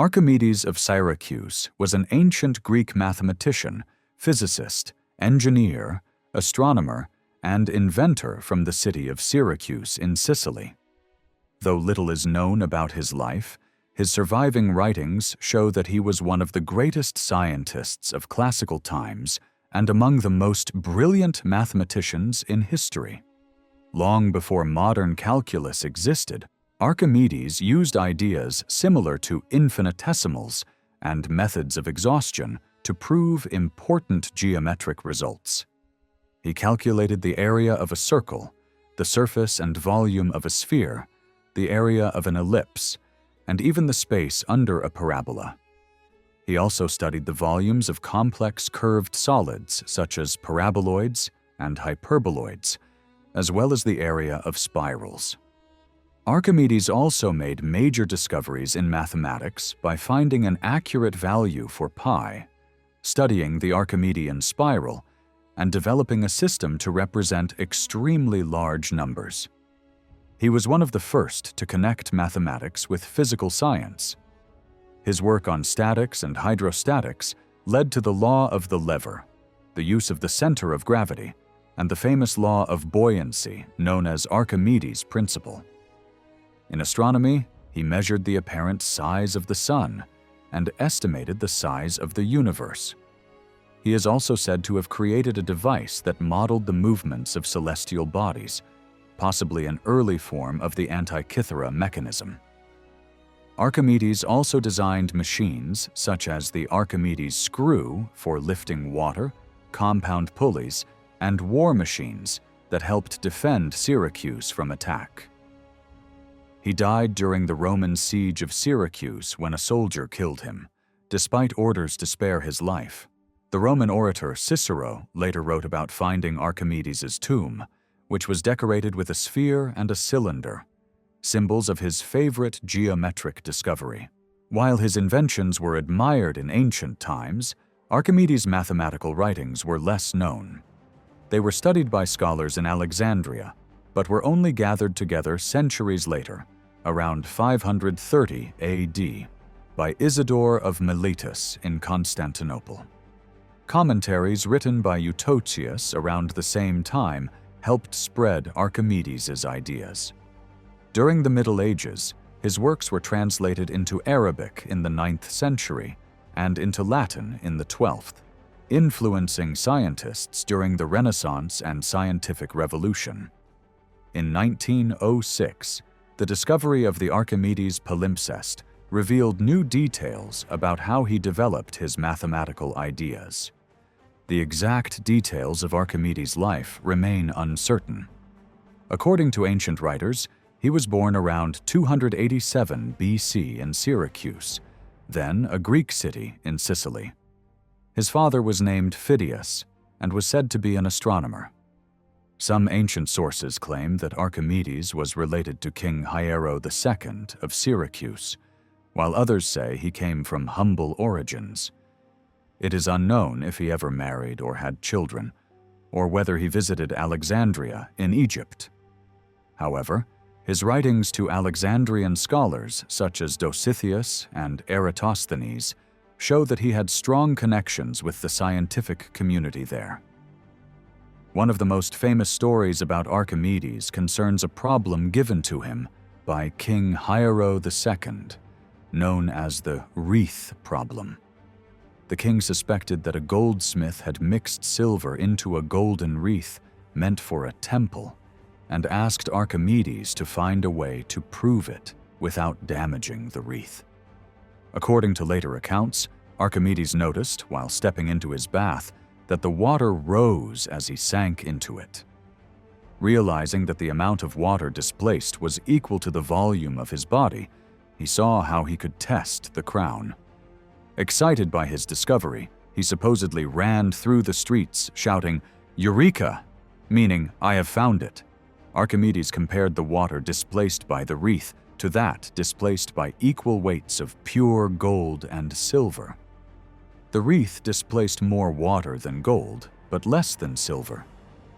Archimedes of Syracuse was an ancient Greek mathematician, physicist, engineer, astronomer, and inventor from the city of Syracuse in Sicily. Though little is known about his life, his surviving writings show that he was one of the greatest scientists of classical times and among the most brilliant mathematicians in history. Long before modern calculus existed, Archimedes used ideas similar to infinitesimals and methods of exhaustion to prove important geometric results. He calculated the area of a circle, the surface and volume of a sphere, the area of an ellipse, and even the space under a parabola. He also studied the volumes of complex curved solids such as paraboloids and hyperboloids, as well as the area of spirals. Archimedes also made major discoveries in mathematics by finding an accurate value for pi, studying the Archimedean spiral, and developing a system to represent extremely large numbers. He was one of the first to connect mathematics with physical science. His work on statics and hydrostatics led to the law of the lever, the use of the center of gravity, and the famous law of buoyancy known as Archimedes' principle. In astronomy, he measured the apparent size of the sun and estimated the size of the universe. He is also said to have created a device that modeled the movements of celestial bodies, possibly an early form of the Antikythera mechanism. Archimedes also designed machines such as the Archimedes screw for lifting water, compound pulleys, and war machines that helped defend Syracuse from attack. He died during the Roman siege of Syracuse when a soldier killed him, despite orders to spare his life. The Roman orator Cicero later wrote about finding Archimedes' tomb, which was decorated with a sphere and a cylinder, symbols of his favorite geometric discovery. While his inventions were admired in ancient times, Archimedes' mathematical writings were less known. They were studied by scholars in Alexandria, but were only gathered together centuries later, around 530 AD, by Isidore of Miletus in Constantinople. Commentaries written by Eutychius around the same time helped spread Archimedes' ideas. During the Middle Ages, his works were translated into Arabic in the 9th century and into Latin in the 12th, influencing scientists during the Renaissance and Scientific Revolution. In 1906, the discovery of the Archimedes palimpsest revealed new details about how he developed his mathematical ideas. The exact details of Archimedes' life remain uncertain. According to ancient writers, he was born around 287 BC in Syracuse, then a Greek city in Sicily. His father was named Phidias and was said to be an astronomer. Some ancient sources claim that Archimedes was related to King Hiero II of Syracuse, while others say he came from humble origins. It is unknown if he ever married or had children, or whether he visited Alexandria in Egypt. However, his writings to Alexandrian scholars such as Dositheus and Eratosthenes show that he had strong connections with the scientific community there. One of the most famous stories about Archimedes concerns a problem given to him by King Hiero II, known as the wreath problem. The king suspected that a goldsmith had mixed silver into a golden wreath meant for a temple, and asked Archimedes to find a way to prove it without damaging the wreath. According to later accounts, Archimedes noticed, while stepping into his bath, that the water rose as he sank into it. Realizing that the amount of water displaced was equal to the volume of his body, he saw how he could test the crown. Excited by his discovery, he supposedly ran through the streets shouting, "Eureka!" meaning, "I have found it." Archimedes compared the water displaced by the wreath to that displaced by equal weights of pure gold and silver. The wreath displaced more water than gold, but less than silver,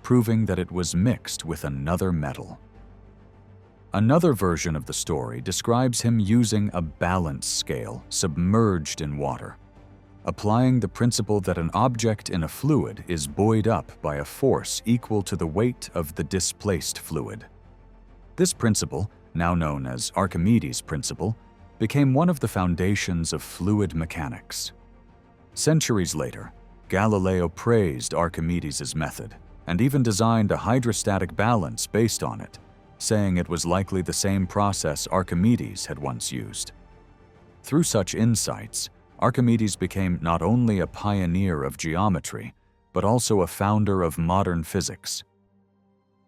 proving that it was mixed with another metal. Another version of the story describes him using a balance scale submerged in water, applying the principle that an object in a fluid is buoyed up by a force equal to the weight of the displaced fluid. This principle, now known as Archimedes' principle, became one of the foundations of fluid mechanics. Centuries later, Galileo praised Archimedes' method and even designed a hydrostatic balance based on it, saying it was likely the same process Archimedes had once used. Through such insights, Archimedes became not only a pioneer of geometry, but also a founder of modern physics.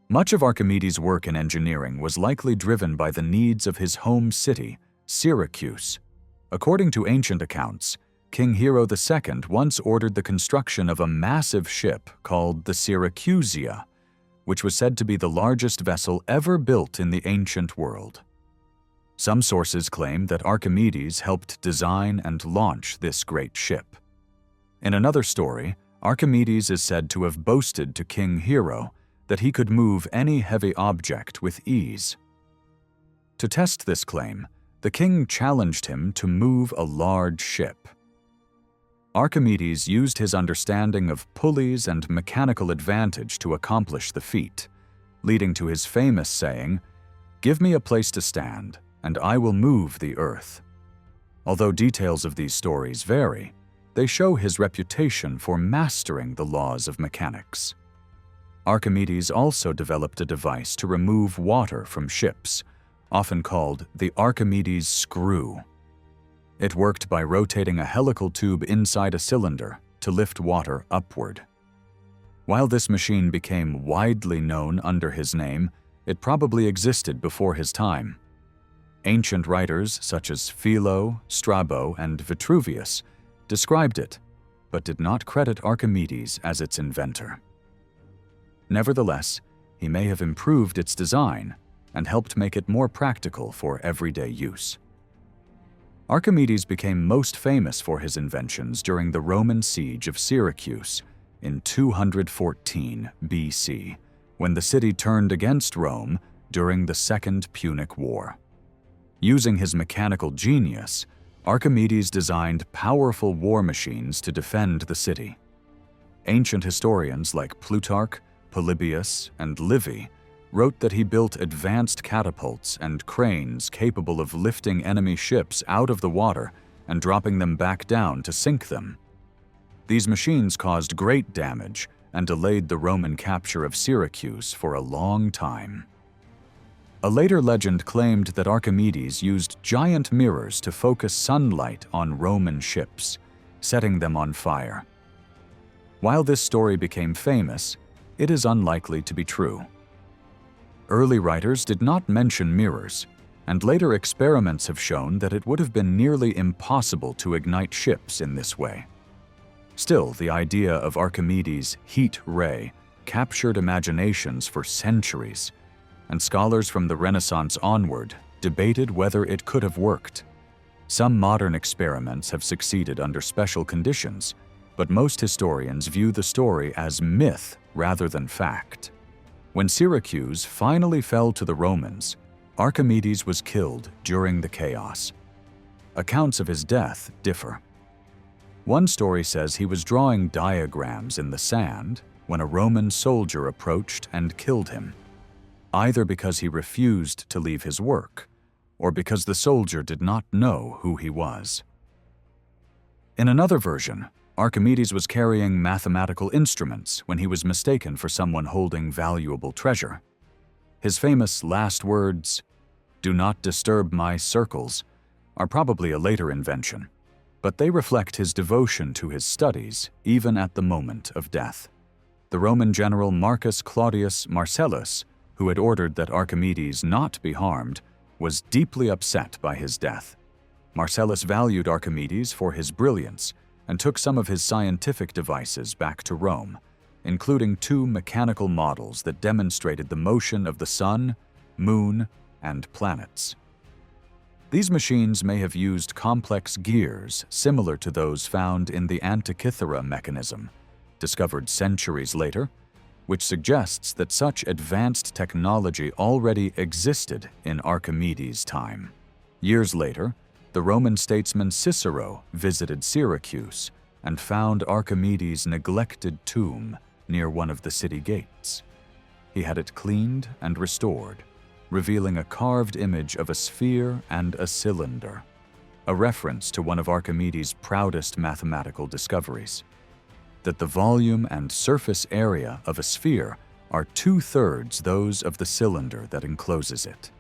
Much of Archimedes' work in engineering was likely driven by the needs of his home city, Syracuse. According to ancient accounts, King Hero II once ordered the construction of a massive ship called the Syracusia, which was said to be the largest vessel ever built in the ancient world. Some sources claim that Archimedes helped design and launch this great ship. In another story, Archimedes is said to have boasted to King Hero that he could move any heavy object with ease. To test this claim, the king challenged him to move a large ship. Archimedes used his understanding of pulleys and mechanical advantage to accomplish the feat, leading to his famous saying, "Give me a place to stand, and I will move the earth." Although details of these stories vary, they show his reputation for mastering the laws of mechanics. Archimedes also developed a device to remove water from ships, often called the Archimedes screw. It worked by rotating a helical tube inside a cylinder to lift water upward. While this machine became widely known under his name, it probably existed before his time. Ancient writers such as Philo, Strabo, and Vitruvius described it, but did not credit Archimedes as its inventor. Nevertheless, he may have improved its design and helped make it more practical for everyday use. Archimedes became most famous for his inventions during the Roman siege of Syracuse in 214 BC, when the city turned against Rome during the Second Punic War. Using his mechanical genius, Archimedes designed powerful war machines to defend the city. Ancient historians like Plutarch, Polybius, and Livy wrote that he built advanced catapults and cranes capable of lifting enemy ships out of the water and dropping them back down to sink them. These machines caused great damage and delayed the Roman capture of Syracuse for a long time. A later legend claimed that Archimedes used giant mirrors to focus sunlight on Roman ships, setting them on fire. While this story became famous, it is unlikely to be true. Early writers did not mention mirrors, and later experiments have shown that it would have been nearly impossible to ignite ships in this way. Still, the idea of Archimedes' heat ray captured imaginations for centuries, and scholars from the Renaissance onward debated whether it could have worked. Some modern experiments have succeeded under special conditions, but most historians view the story as myth rather than fact. When Syracuse finally fell to the Romans, Archimedes was killed during the chaos. Accounts of his death differ. One story says he was drawing diagrams in the sand when a Roman soldier approached and killed him, either because he refused to leave his work or because the soldier did not know who he was. In another version, Archimedes was carrying mathematical instruments when he was mistaken for someone holding valuable treasure. His famous last words, "Do not disturb my circles," are probably a later invention, but they reflect his devotion to his studies even at the moment of death. The Roman general Marcus Claudius Marcellus, who had ordered that Archimedes not be harmed, was deeply upset by his death. Marcellus valued Archimedes for his brilliance and took some of his scientific devices back to Rome, including 2 mechanical models that demonstrated the motion of the sun, moon, and planets. These machines may have used complex gears similar to those found in the Antikythera mechanism, discovered centuries later, which suggests that such advanced technology already existed in Archimedes' time. Years later, the Roman statesman Cicero visited Syracuse and found Archimedes' neglected tomb near one of the city gates. He had it cleaned and restored, revealing a carved image of a sphere and a cylinder, a reference to one of Archimedes' proudest mathematical discoveries, that the volume and surface area of a sphere are 2/3 those of the cylinder that encloses it.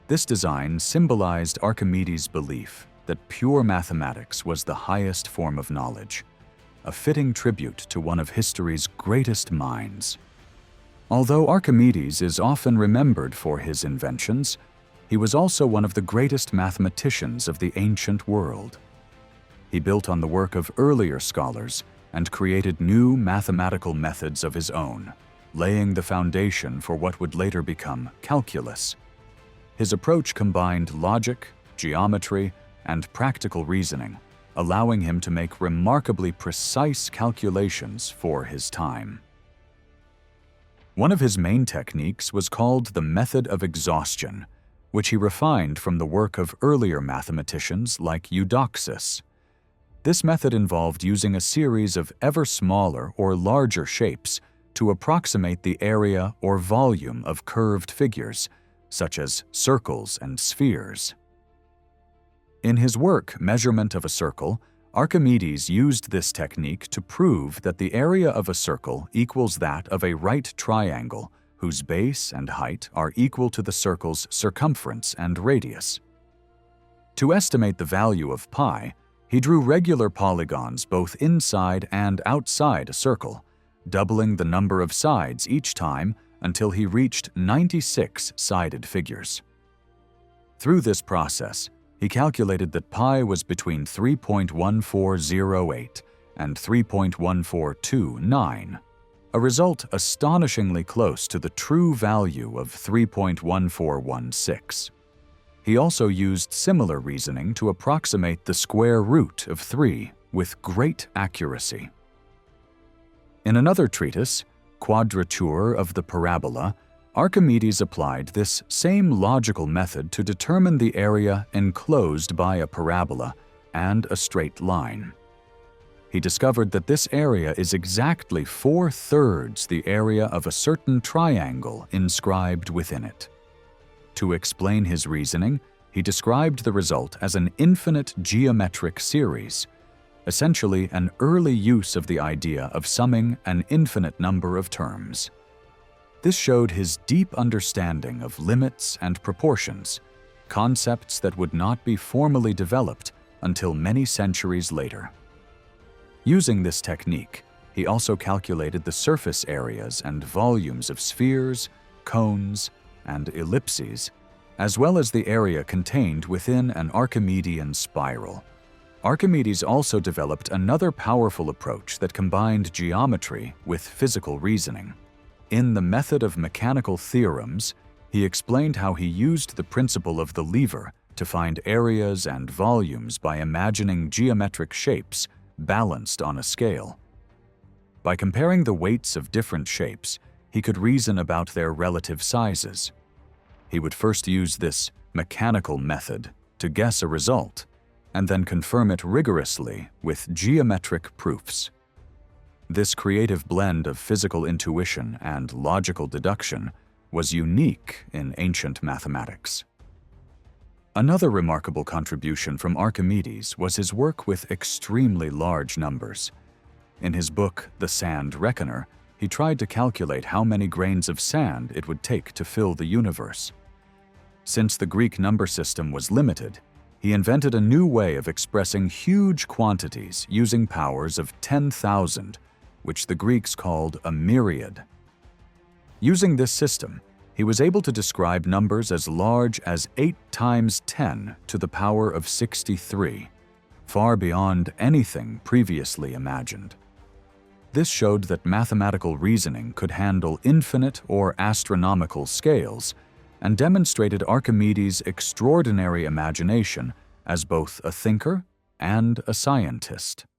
This design symbolized Archimedes' belief that pure mathematics was the highest form of knowledge, a fitting tribute to one of history's greatest minds. Although Archimedes is often remembered for his inventions, he was also one of the greatest mathematicians of the ancient world. He built on the work of earlier scholars and created new mathematical methods of his own, laying the foundation for what would later become calculus. His approach combined logic, geometry, and practical reasoning, allowing him to make remarkably precise calculations for his time. One of his main techniques was called the method of exhaustion, which he refined from the work of earlier mathematicians like Eudoxus. This method involved using a series of ever smaller or larger shapes to approximate the area or volume of curved figures, such as circles and spheres. In his work, Measurement of a Circle, Archimedes used this technique to prove that the area of a circle equals that of a right triangle whose base and height are equal to the circle's circumference and radius. To estimate the value of pi, he drew regular polygons both inside and outside a circle, doubling the number of sides each time until he reached 96 sided figures. Through this process, he calculated that pi was between 3.1408 and 3.1429, a result astonishingly close to the true value of 3.1416. He also used similar reasoning to approximate the square root of 3 with great accuracy. In another treatise, Quadrature of the Parabola, Archimedes applied this same logical method to determine the area enclosed by a parabola and a straight line. He discovered that this area is exactly 4/3 the area of a certain triangle inscribed within it. To explain his reasoning, he described the result as an infinite geometric series, essentially an early use of the idea of summing an infinite number of terms. This showed his deep understanding of limits and proportions, concepts that would not be formally developed until many centuries later. Using this technique, he also calculated the surface areas and volumes of spheres, cones, and ellipses, as well as the area contained within an Archimedean spiral. Archimedes also developed another powerful approach that combined geometry with physical reasoning. In the Method of Mechanical Theorems, he explained how he used the principle of the lever to find areas and volumes by imagining geometric shapes balanced on a scale. By comparing the weights of different shapes, he could reason about their relative sizes. He would first use this mechanical method to guess a result, and then confirm it rigorously with geometric proofs. This creative blend of physical intuition and logical deduction was unique in ancient mathematics. Another remarkable contribution from Archimedes was his work with extremely large numbers. In his book, The Sand Reckoner, he tried to calculate how many grains of sand it would take to fill the universe. Since the Greek number system was limited, he invented a new way of expressing huge quantities using powers of 10,000, which the Greeks called a myriad. Using this system, he was able to describe numbers as large as 8 times 10 to the power of 63, far beyond anything previously imagined. This showed that mathematical reasoning could handle infinite or astronomical scales, and demonstrated Archimedes' extraordinary imagination as both a thinker and a scientist.